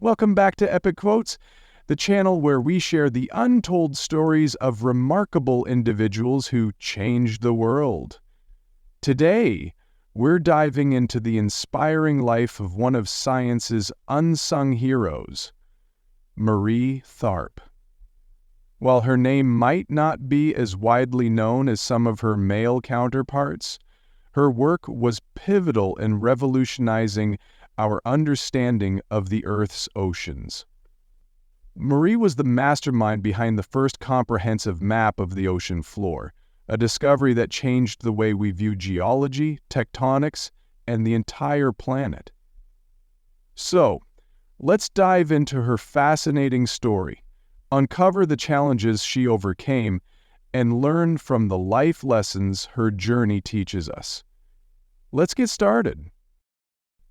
Welcome back to Epic Quotes, the channel where we share the untold stories of remarkable individuals who changed the world. Today, we're diving into the inspiring life of one of science's unsung heroes, Marie Tharp. While her name might not be as widely known as some of her male counterparts, her work was pivotal in revolutionizing our understanding of the Earth's oceans. Marie was the mastermind behind the first comprehensive map of the ocean floor, a discovery that changed the way we view geology, tectonics, and the entire planet. So, let's dive into her fascinating story, uncover the challenges she overcame, and learn from the life lessons her journey teaches us. Let's get started.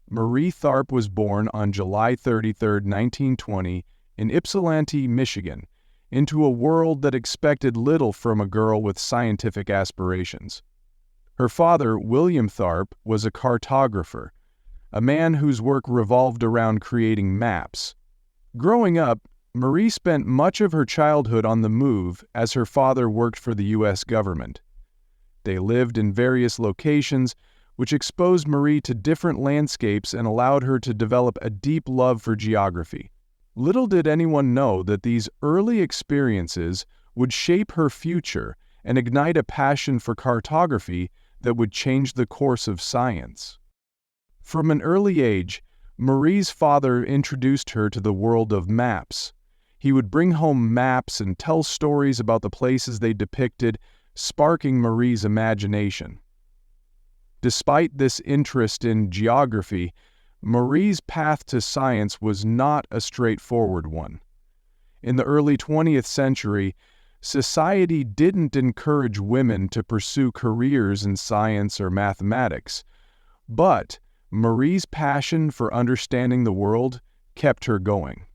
Marie Tharp was born on July 33, 1920, in Ypsilanti, Michigan, into a world that expected little from a girl with scientific aspirations. Her father, William Tharp, was a cartographer, a man whose work revolved around creating maps. Growing up, Marie spent much of her childhood on the move as her father worked for the U.S. government. They lived in various locations, which exposed Marie to different landscapes and allowed her to develop a deep love for geography. Little did anyone know that these early experiences would shape her future and ignite a passion for cartography that would change the course of science. From an early age, Marie's father introduced her to the world of maps. He would bring home maps and tell stories about the places they depicted, sparking Marie's imagination. Despite this interest in geography, Marie's path to science was not a straightforward one. In the early 20th century, society didn't encourage women to pursue careers in science or mathematics, but Marie's passion for understanding the world kept her going.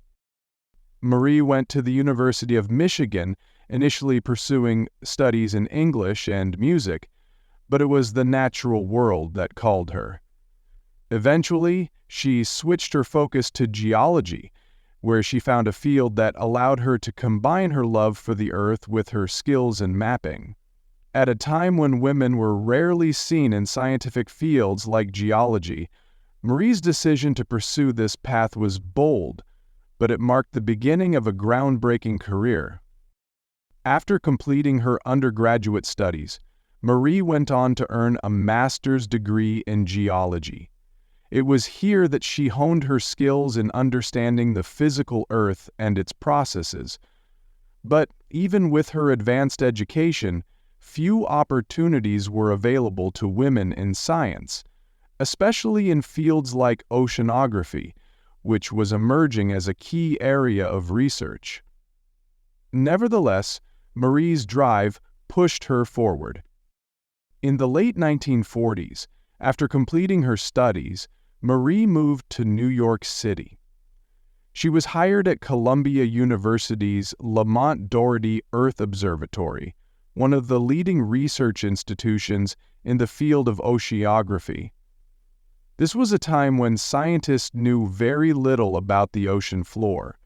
Marie went to the University of Michigan, initially pursuing studies in English and music, but it was the natural world that called her. Eventually, she switched her focus to geology, where she found a field that allowed her to combine her love for the Earth with her skills in mapping. At a time when women were rarely seen in scientific fields like geology, Marie's decision to pursue this path was bold, but it marked the beginning of a groundbreaking career. After completing her undergraduate studies, Marie went on to earn a master's degree in geology. It was here that she honed her skills in understanding the physical Earth and its processes. But even with her advanced education, few opportunities were available to women in science, especially in fields like oceanography, which was emerging as a key area of research. Nevertheless, Marie's drive pushed her forward. In the late 1940s, after completing her studies, Marie moved to New York City. She was hired at Columbia University's Lamont Doherty Earth Observatory, one of the leading research institutions in the field of oceanography. This was a time when scientists knew very little about the ocean floor.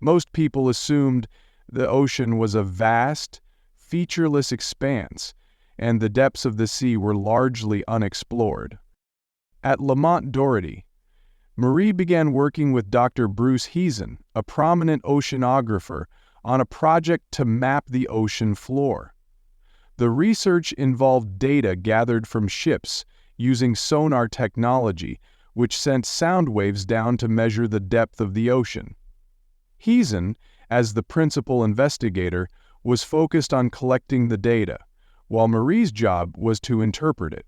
Most people assumed the ocean was a vast, featureless expanse, and the depths of the sea were largely unexplored. At Lamont Doherty, Marie began working with Dr. Bruce Heezen, a prominent oceanographer, on a project to map the ocean floor. The research involved data gathered from ships using sonar technology, which sent sound waves down to measure the depth of the ocean. Heezen, as the principal investigator, was focused on collecting the data, while Marie's job was to interpret it.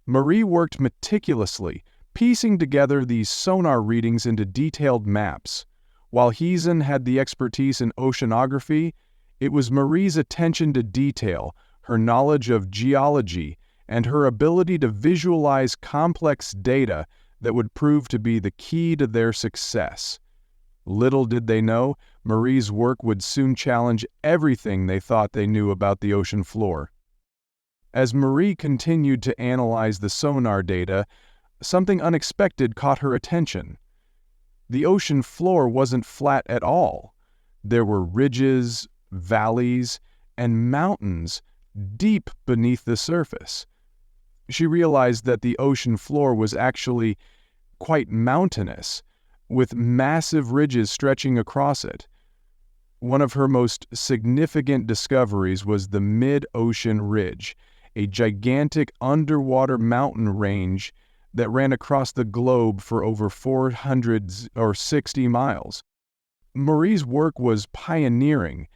Marie worked meticulously, piecing together these sonar readings into detailed maps. While Heezen had the expertise in oceanography, it was Marie's attention to detail, her knowledge of geology, and her ability to visualize complex data that would prove to be the key to their success. Little did they know, Marie's work would soon challenge everything they thought they knew about the ocean floor. As Marie continued to analyze the sonar data, something unexpected caught her attention. The ocean floor wasn't flat at all. There were ridges, valleys, and mountains deep beneath the surface. She realized that the ocean floor was actually quite mountainous, with massive ridges stretching across it. One of her most significant discoveries was the Mid-Ocean Ridge, a gigantic underwater mountain range that ran across the globe for over 460 miles. Marie's work was pioneering.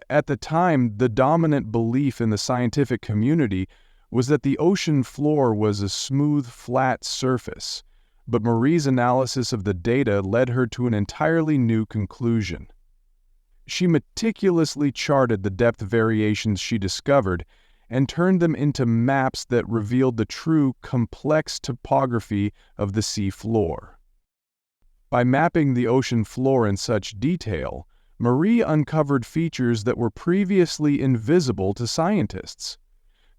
At the time, the dominant belief in the scientific community was that the ocean floor was a smooth, flat surface, but Marie's analysis of the data led her to an entirely new conclusion. She meticulously charted the depth variations she discovered and turned them into maps that revealed the true, complex topography of the sea floor. By mapping the ocean floor in such detail, Marie uncovered features that were previously invisible to scientists.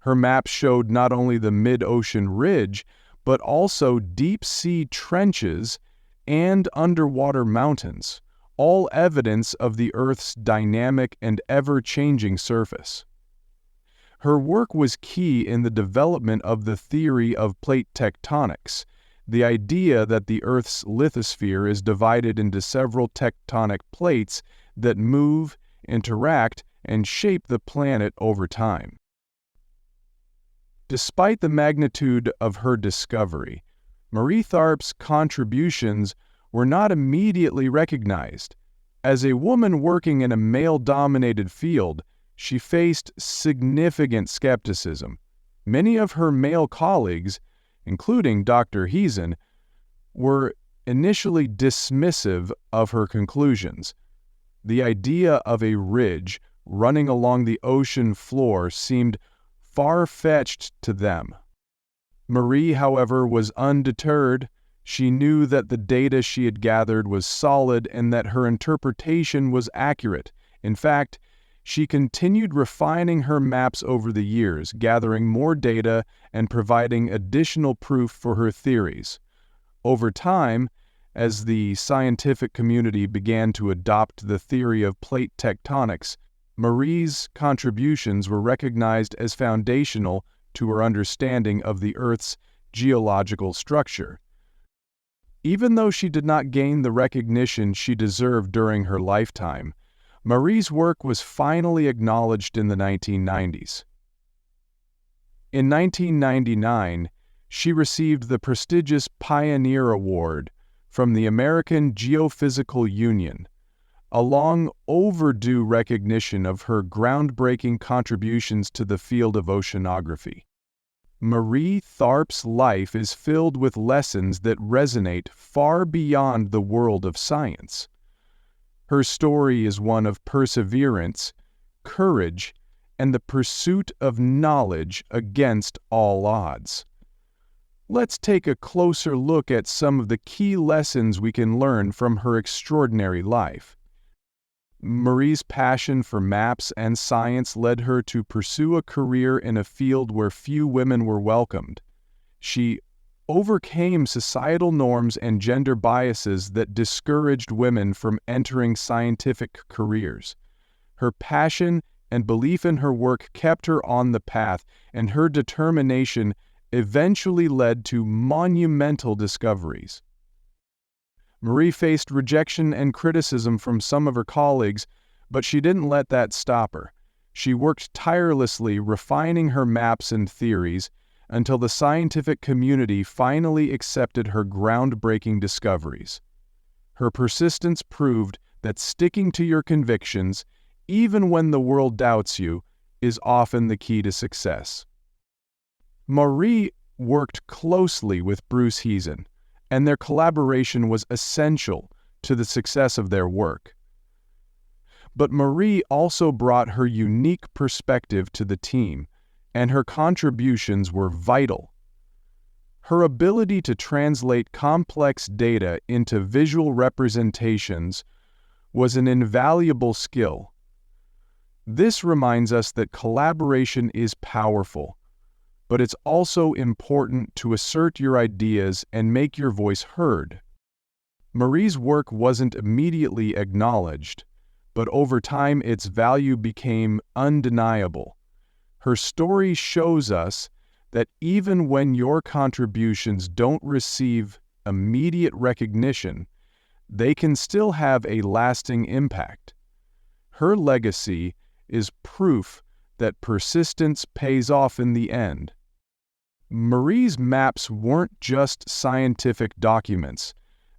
Her maps showed not only the mid-ocean ridge, but also deep-sea trenches and underwater mountains, all evidence of the Earth's dynamic and ever-changing surface. Her work was key in the development of the theory of plate tectonics, the idea that the Earth's lithosphere is divided into several tectonic plates that move, interact, and shape the planet over time. Despite the magnitude of her discovery, Marie Tharp's contributions were not immediately recognized. As a woman working in a male-dominated field, she faced significant skepticism. Many of her male colleagues, including Dr. Heezen, were initially dismissive of her conclusions. The idea of a ridge running along the ocean floor seemed far-fetched to them. Marie, however, was undeterred. She knew that the data she had gathered was solid and that her interpretation was accurate. In fact, she continued refining her maps over the years, gathering more data and providing additional proof for her theories. Over time, as the scientific community began to adopt the theory of plate tectonics, Marie's contributions were recognized as foundational to her understanding of the Earth's geological structure. Even though she did not gain the recognition she deserved during her lifetime, Marie's work was finally acknowledged in the 1990s. In 1999, she received the prestigious Pioneer Award from the American Geophysical Union, a long overdue recognition of her groundbreaking contributions to the field of oceanography. Marie Tharp's life is filled with lessons that resonate far beyond the world of science. Her story is one of perseverance, courage, and the pursuit of knowledge against all odds. Let's take a closer look at some of the key lessons we can learn from her extraordinary life. Marie's passion for maps and science led her to pursue a career in a field where few women were welcomed. She overcame societal norms and gender biases that discouraged women from entering scientific careers. Her passion and belief in her work kept her on the path, and her determination eventually led to monumental discoveries. Marie faced rejection and criticism from some of her colleagues, but she didn't let that stop her. She worked tirelessly, refining her maps and theories, until the scientific community finally accepted her groundbreaking discoveries. Her persistence proved that sticking to your convictions, even when the world doubts you, is often the key to success. Marie worked closely with Bruce Heezen, and their collaboration was essential to the success of their work. But Marie also brought her unique perspective to the team, and her contributions were vital. Her ability to translate complex data into visual representations was an invaluable skill. This reminds us that collaboration is powerful, but it's also important to assert your ideas and make your voice heard. Marie's work wasn't immediately acknowledged, but over time its value became undeniable. Her story shows us that even when your contributions don't receive immediate recognition, they can still have a lasting impact. Her legacy is proof that persistence pays off in the end. Marie's maps weren't just scientific documents.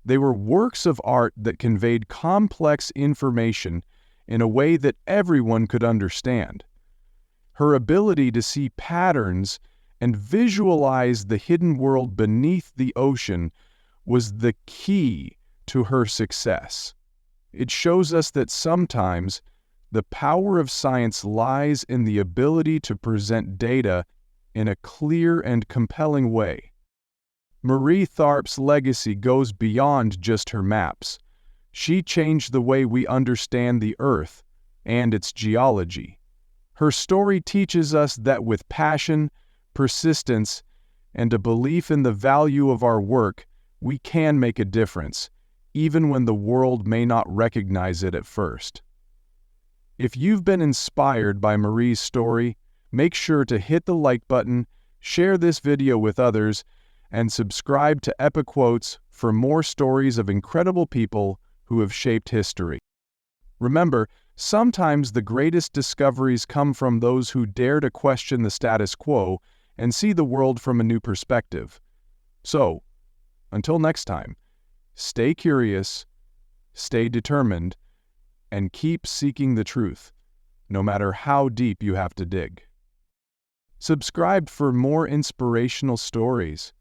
They were works of art that conveyed complex information in a way that everyone could understand. Her ability to see patterns and visualize the hidden world beneath the ocean was the key to her success. It shows us that sometimes the power of science lies in the ability to present data in a clear and compelling way. Marie Tharp's legacy goes beyond just her maps. She changed the way we understand the Earth and its geology. Her story teaches us that with passion, persistence, and a belief in the value of our work, we can make a difference, even when the world may not recognize it at first. If you've been inspired by Marie's story, make sure to hit the like button, share this video with others, and subscribe to Epic Quotes for more stories of incredible people who have shaped history. Remember, sometimes the greatest discoveries come from those who dare to question the status quo and see the world from a new perspective. So, until next time, stay curious, stay determined, and keep seeking the truth, no matter how deep you have to dig. Subscribe for more inspirational stories.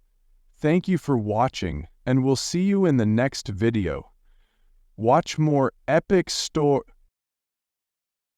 Thank you for watching, and we'll see you in the next video. Watch more epic stories.